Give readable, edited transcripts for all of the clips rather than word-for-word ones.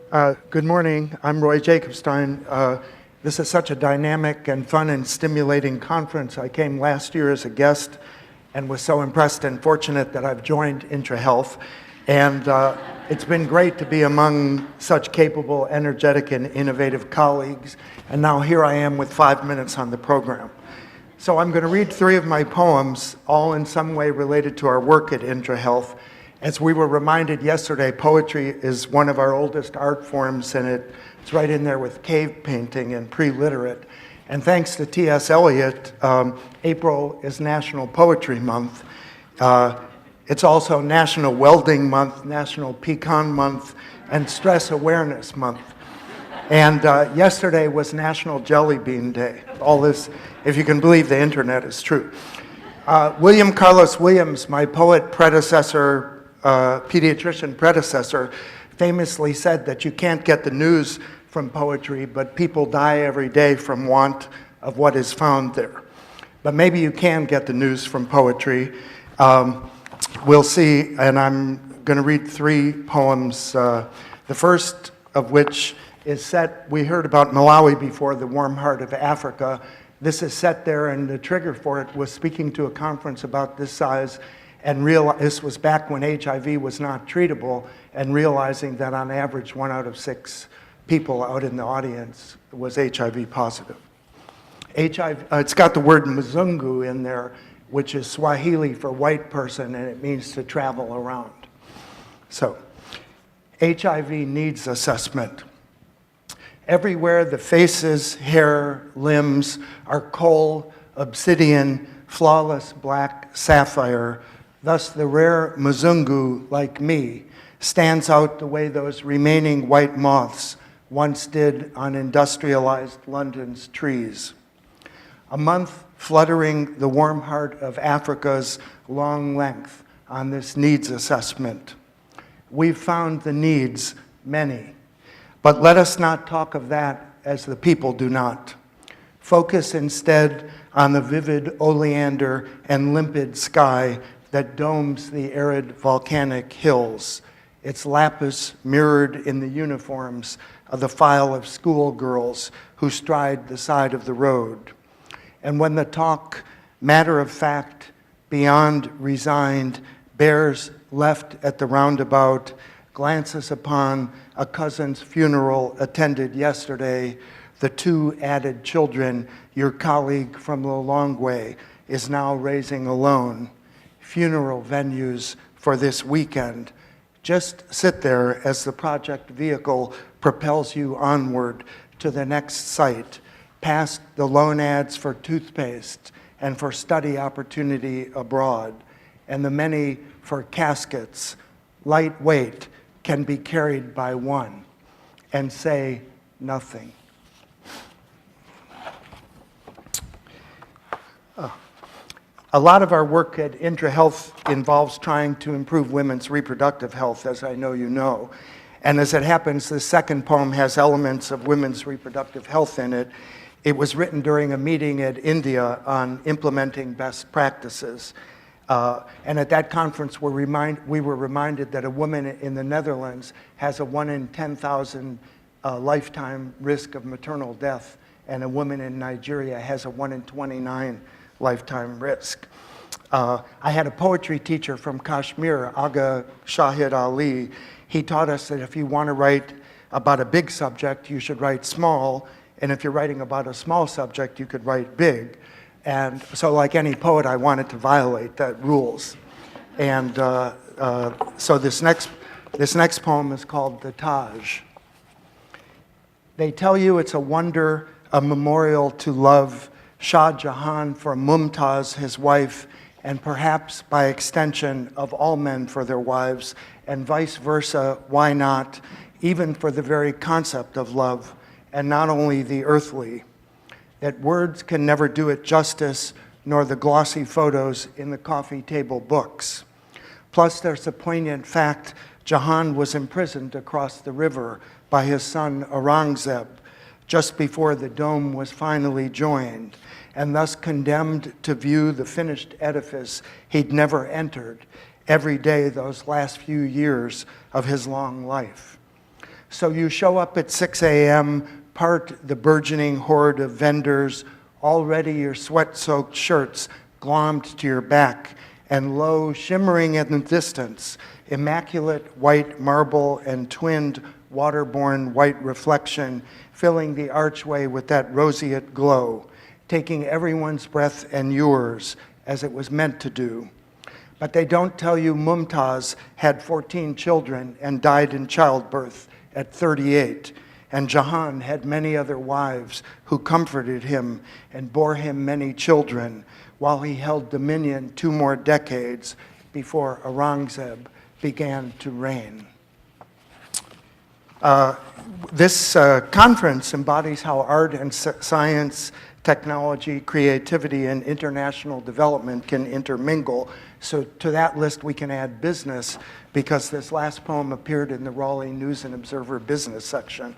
Good morning. I'm Roy Jacobstein. This is such a dynamic and fun and stimulating conference. I came last year as a guest and was so impressed and fortunate that I've joined IntraHealth. And it's been great to be among such capable, energetic, and innovative colleagues. And now here I am with 5 minutes on the program. So I'm going to read 3 of my poems, all in some way related to our work at IntraHealth. As we were reminded yesterday, poetry is one of our oldest art forms, and it's right in there with cave painting and pre-literate. And thanks to T.S. Eliot, April is National Poetry Month. It's also National Welding Month, National Pecan Month, and Stress Awareness Month. And yesterday was National Jelly Bean Day. All this, if you can believe the internet, is true. William Carlos Williams, my poet predecessor, pediatrician predecessor, famously said that you can't get the news from poetry, but people die every day from want of what is found there. But maybe you can get the news from poetry. We'll see, and I'm going to read 3 poems, the first of which is set, we heard about Malawi before, the warm heart of Africa. This is set there, and the trigger for it was speaking to a conference about this size, and this was back when HIV was not treatable, and realizing that on average 1 out of 6 people out in the audience was HIV positive. It's got the word Mzungu in there, which is Swahili for white person, and it means to travel around. So, HIV needs assessment. Everywhere the faces, hair, limbs are coal, obsidian, flawless black sapphire. Thus the rare Mzungu, like me, stands out the way those remaining white moths once did on industrialized London's trees. A month fluttering the warm heart of Africa's long length on this needs assessment. We've found the needs, many, but let us not talk of that as the people do not. Focus instead on the vivid oleander and limpid sky that domes the arid volcanic hills, its lapis mirrored in the uniforms of the file of schoolgirls who stride the side of the road. And when the talk, matter of fact, beyond resigned, bears left at the roundabout, glances upon a cousin's funeral attended yesterday, the 2 added children your colleague from the long way is now raising alone. Funeral venues for this weekend. Just sit there as the project vehicle propels you onward to the next site, past the loan ads for toothpaste and for study opportunity abroad, and the many for caskets, lightweight, can be carried by one, and say nothing. A lot of our work at IntraHealth involves trying to improve women's reproductive health, as I know you know. And as it happens, the second poem has elements of women's reproductive health in it. It was written during a meeting at India on implementing best practices. And at that conference, we were reminded that a woman in the Netherlands has a 1 in 10,000 lifetime risk of maternal death, and a woman in Nigeria has a 1 in 29 lifetime risk. I had a poetry teacher from Kashmir, Aga Shahid Ali. He taught us that if you want to write about a big subject, you should write small, and if you're writing about a small subject, you could write big. And so like any poet, I wanted to violate that rules. And so this next poem is called The Taj. They tell you it's a wonder, a memorial to love, Shah Jahan for Mumtaz, his wife, and perhaps by extension of all men for their wives, and vice versa, why not, even for the very concept of love, and not only the earthly. That words can never do it justice, nor the glossy photos in the coffee table books. Plus, there's the poignant fact Jahan was imprisoned across the river by his son Aurangzeb, just before the dome was finally joined, and thus condemned to view the finished edifice he'd never entered every day those last few years of his long life. So you show up at 6 a.m., part the burgeoning horde of vendors, already your sweat-soaked shirts glommed to your back, and lo, shimmering in the distance, immaculate white marble and twinned waterborne white reflection, filling the archway with that roseate glow, taking everyone's breath and yours, as it was meant to do. But they don't tell you Mumtaz had 14 children and died in childbirth at 38, and Jahan had many other wives who comforted him and bore him many children, while he held dominion 2 more decades before Aurangzeb began to reign. This conference embodies how art and science, technology, creativity, and international development can intermingle. So to that list we can add business, because this last poem appeared in the Raleigh News and Observer business section.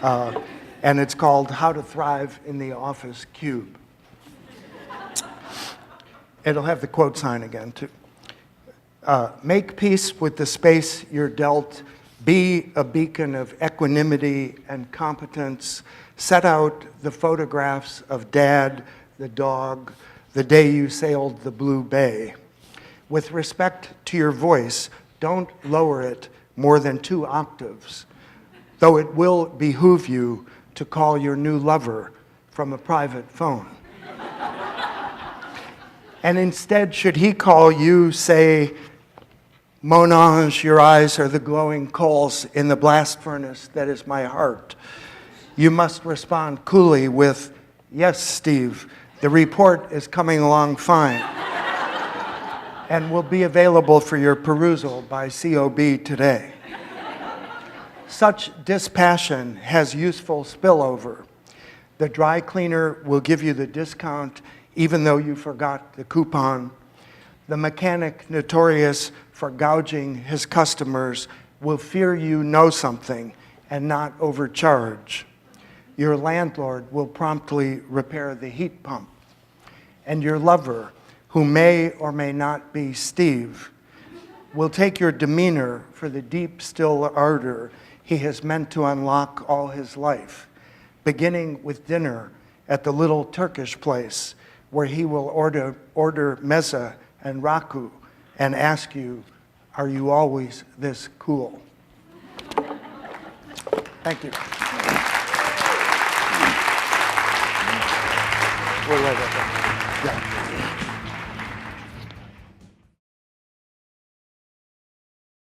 And it's called How to Thrive in the Office Cube. It'll have the quote sign again, too. Make peace with the space you're dealt. Be a beacon of equanimity and competence. Set out the photographs of Dad, the dog, the day you sailed the Blue Bay. With respect to your voice, don't lower it more than 2 octaves, though it will behoove you to call your new lover from a private phone. And instead, should he call you, say, Mon ange, your eyes are the glowing coals in the blast furnace that is my heart, you must respond coolly with, yes, Steve, the report is coming along fine and will be available for your perusal by COB today. Such dispassion has useful spillover. The dry cleaner will give you the discount even though you forgot the coupon. The mechanic notorious for gouging his customers will fear you know something and not overcharge. Your landlord will promptly repair the heat pump. And your lover, who may or may not be Steve, will take your demeanor for the deep, still ardor he has meant to unlock all his life, beginning with dinner at the little Turkish place where he will order meze and raku and ask you, are you always this cool? Thank you. We'll let it go. Yeah.